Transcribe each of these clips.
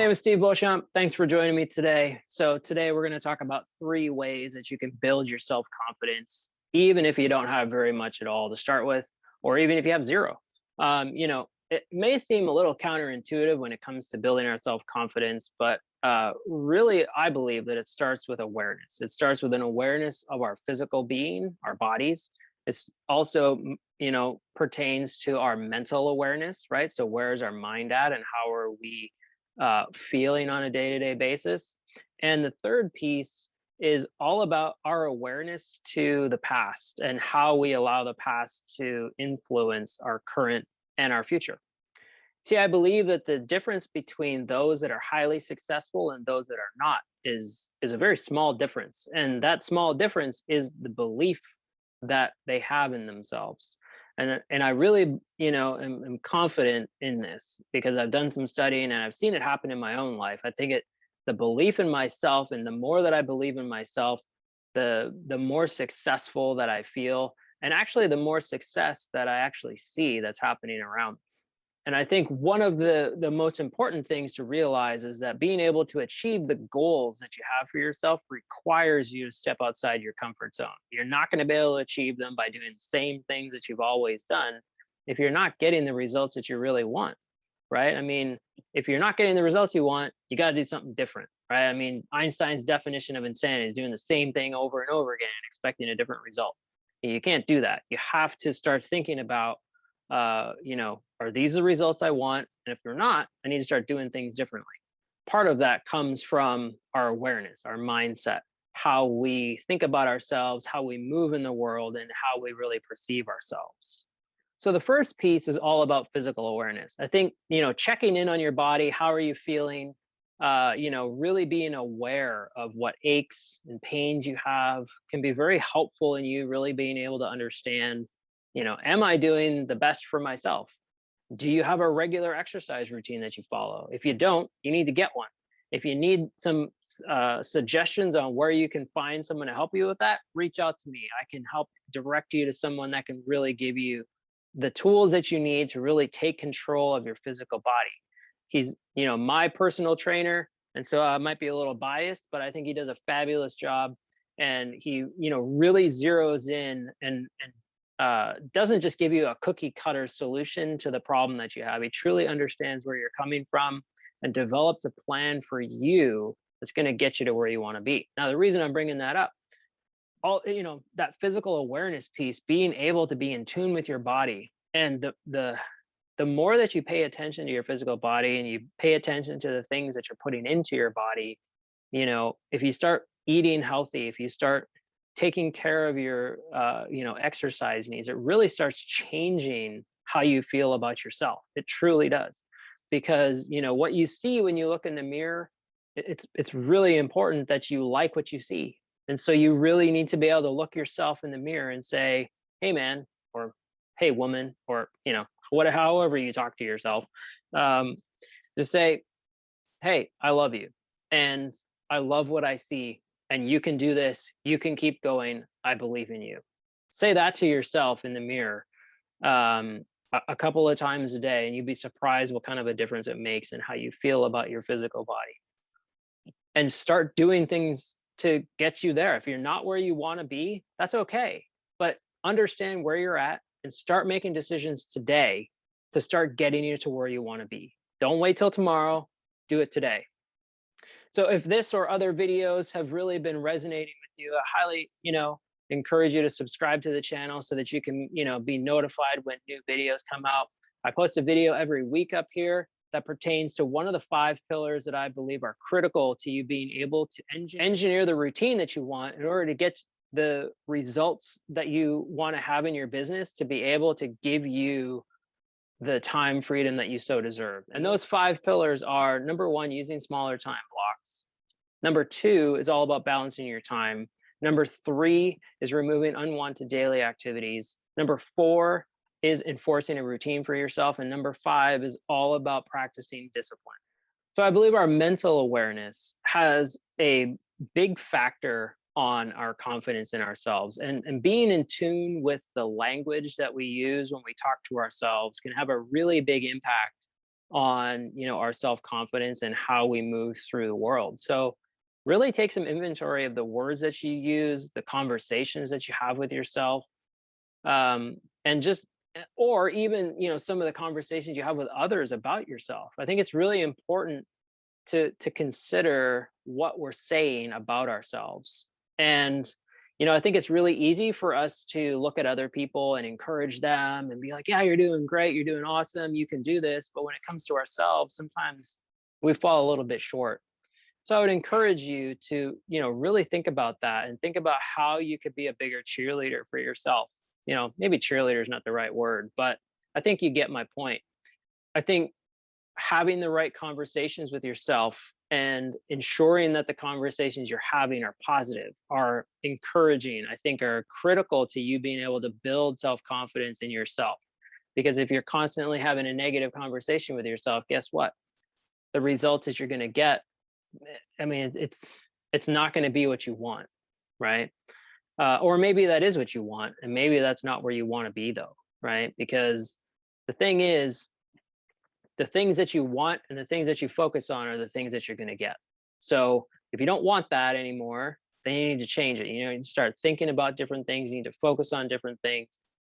name is Steve Beauchamp. Thanks for joining me today. So today we're going to talk about 3 ways that you can build your self-confidence, even if you don't have very much at all to start with, or even if you have zero. It may seem a little counterintuitive when it comes to building our self-confidence, but really, I believe that it starts with awareness. It starts with an awareness of our physical being, our bodies. It's also, pertains to our mental awareness, right? So where's our mind at, and how are we feeling on a day-to-day basis? And the third piece is all about our awareness to the past and how we allow the past to influence our current and our future. See, I believe that the difference between those that are highly successful and those that are not is a very small difference. And that small difference is the belief that they have in themselves. And I really, am confident in this because I've done some studying and I've seen it happen in my own life. I think the belief in myself, and the more that I believe in myself, the more successful that I feel, and actually the more success that I actually see that's happening around me. And I think one of the most important things to realize is that being able to achieve the goals that you have for yourself requires you to step outside your comfort zone. You're not going to be able to achieve them by doing the same things that you've always done if you're not getting the results that you really want, right? I mean, if you're not getting the results you want, you got to do something different, right? I mean, Einstein's definition of insanity is doing the same thing over and over again and expecting a different result. You can't do that. You have to start thinking about, are these the results I want? And if they're not, I need to start doing things differently. Part of that comes from our awareness, our mindset, how we think about ourselves, how we move in the world, and how we really perceive ourselves. So the first piece is all about physical awareness. I think, checking in on your body, how are you feeling? Really being aware of what aches and pains you have can be very helpful in you really being able to understand, am I doing the best for myself? Do you have a regular exercise routine that you follow? If you don't, you need to get one. If you need some suggestions on where you can find someone to help you with that, reach out to me. I can help direct you to someone that can really give you the tools that you need to really take control of your physical body. He's, my personal trainer, and so I might be a little biased, but I think he does a fabulous job. And he, really zeroes in and doesn't just give you a cookie cutter solution to the problem that you have. He truly understands where you're coming from and develops a plan for you that's going to get you to where you want to be. Now, the reason I'm bringing that up, that physical awareness piece, being able to be in tune with your body, and the more that you pay attention to your physical body and you pay attention to the things that you're putting into your body, if you start eating healthy, if you start taking care of your exercise needs, it really starts changing how you feel about yourself. It truly does. Because what you see when you look in the mirror, it's really important that you like what you see. And so you really need to be able to look yourself in the mirror and say, hey man, or hey woman, or however you talk to yourself, just say, hey, I love you, and I love what I see, and you can do this, you can keep going, I believe in you. Say that to yourself in the mirror a couple of times a day, and you'd be surprised what kind of a difference it makes in how you feel about your physical body. And start doing things to get you there. If you're not where you want to be, that's okay, but understand where you're at and start making decisions today to start getting you to where you want to be. Don't wait till tomorrow, do it today. So if this or other videos have really been resonating with you, I highly, encourage you to subscribe to the channel so that you can, be notified when new videos come out. I post a video every week up here that pertains to one of the 5 pillars that I believe are critical to you being able to engineer the routine that you want in order to get the results that you want to have in your business, to be able to give you the time freedom that you so deserve. And those 5 pillars are: number 1, using smaller time blocks. Number 2 is all about balancing your time. Number 3 is removing unwanted daily activities. Number 4 is enforcing a routine for yourself. And number 5 is all about practicing discipline. So I believe our mental awareness has a big factor on our confidence in ourselves, and being in tune with the language that we use when we talk to ourselves can have a really big impact on, our self-confidence and how we move through the world. So really take some inventory of the words that you use, the conversations that you have with yourself, and just or even, some of the conversations you have with others about yourself. I think it's really important to consider what we're saying about ourselves. And I think it's really easy for us to look at other people and encourage them and be like, yeah, you're doing great, you're doing awesome, you can do this. But when it comes to ourselves, sometimes we fall a little bit short. So I would encourage you to, really think about that and think about how you could be a bigger cheerleader for yourself. Maybe cheerleader is not the right word, but I think you get my point. I think having the right conversations with yourself and ensuring that the conversations you're having are positive, are encouraging, I think are critical to you being able to build self-confidence in yourself. Because if you're constantly having a negative conversation with yourself, guess what? The results that you're going to get, I mean, it's not going to be what you want, right? Or maybe that is what you want, and maybe that's not where you want to be, though, right? Because the thing is, the things that you want and the things that you focus on are the things that you're going to get. So if you don't want that anymore, then you need to change it. You need to start thinking about different things. You need to focus on different things.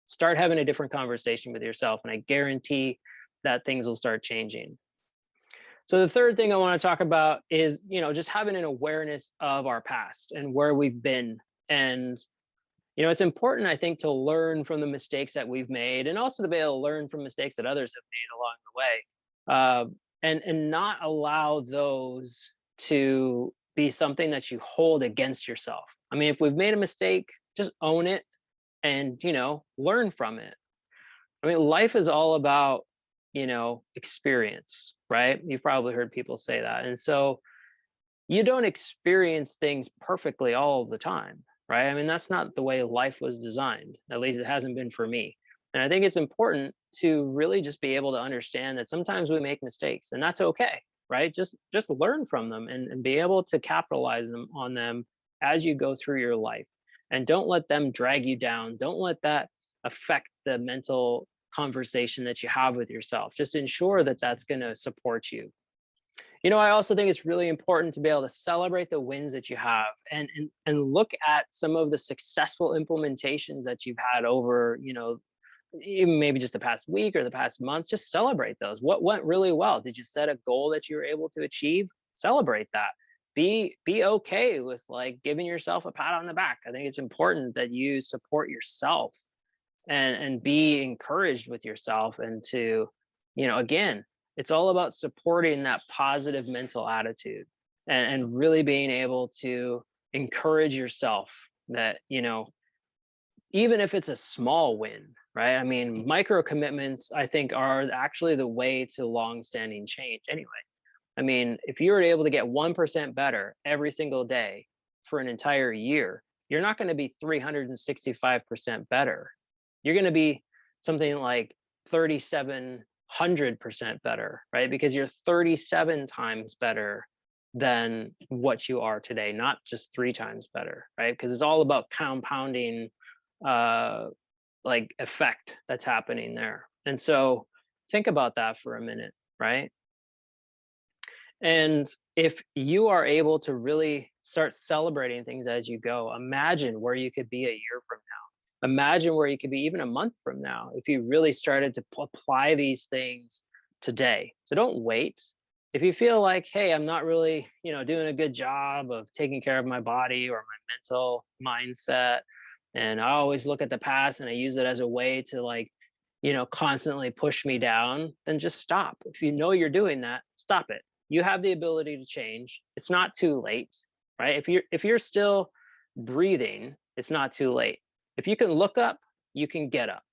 Start having a different conversation with yourself, and I guarantee that things will start changing. So the third thing I want to talk about is, just having an awareness of our past and where we've been. And, it's important, I think, to learn from the mistakes that we've made, and also to be able to learn from mistakes that others have made along the way. And not allow those to be something that you hold against yourself. I mean, if we've made a mistake, just own it and, learn from it. I mean, life is all about, experience, right? You've probably heard people say that. And so you don't experience things perfectly all of the time, right? I mean, that's not the way life was designed. At least it hasn't been for me. And I think it's important to really just be able to understand that sometimes we make mistakes, and that's okay, right? Just learn from them and be able to capitalize on them as you go through your life. And don't let them drag you down. Don't let that affect the mental conversation that you have with yourself. Just ensure that that's going to support you. I also think it's really important to be able to celebrate the wins that you have, and look at some of the successful implementations that you've had over, even maybe just the past week or the past month. Just celebrate those. What went really well? Did you set a goal that you were able to achieve? Celebrate that. Be okay with like giving yourself a pat on the back. I think it's important that you support yourself and be encouraged with yourself, and to, again, it's all about supporting that positive mental attitude, and really being able to encourage yourself that, even if it's a small win, right? I mean, micro commitments, I think, are actually the way to long-standing change anyway. I mean, if you were able to get 1% better every single day for an entire year, you're not going to be 365% better. You're going to be something like 3,700% better, right? Because you're 37 times better than what you are today, not just 3 times better, right? Because it's all about compounding like effect that's happening there. And so think about that for a minute, right? And if you are able to really start celebrating things as you go, imagine where you could be a year from now. Imagine where you could be even a month from now if you really started to apply these things today. So don't wait. If you feel like, hey, I'm not really, doing a good job of taking care of my body or my mental mindset, and I always look at the past and I use it as a way to like, constantly push me down, then just stop. If you know you're doing that, stop it. You have the ability to change. It's not too late, right? If you're still breathing, it's not too late. If you can look up, you can get up.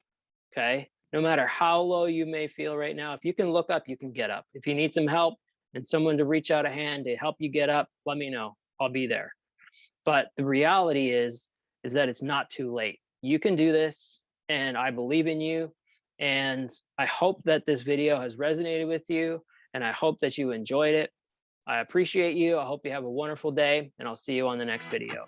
Okay? No matter how low you may feel right now, if you can look up, you can get up. If you need some help and someone to reach out a hand to help you get up, let me know. I'll be there. But the reality is that it's not too late. You can do this, and I believe in you. And I hope that this video has resonated with you, and I hope that you enjoyed it. I appreciate you. I hope you have a wonderful day, and I'll see you on the next video.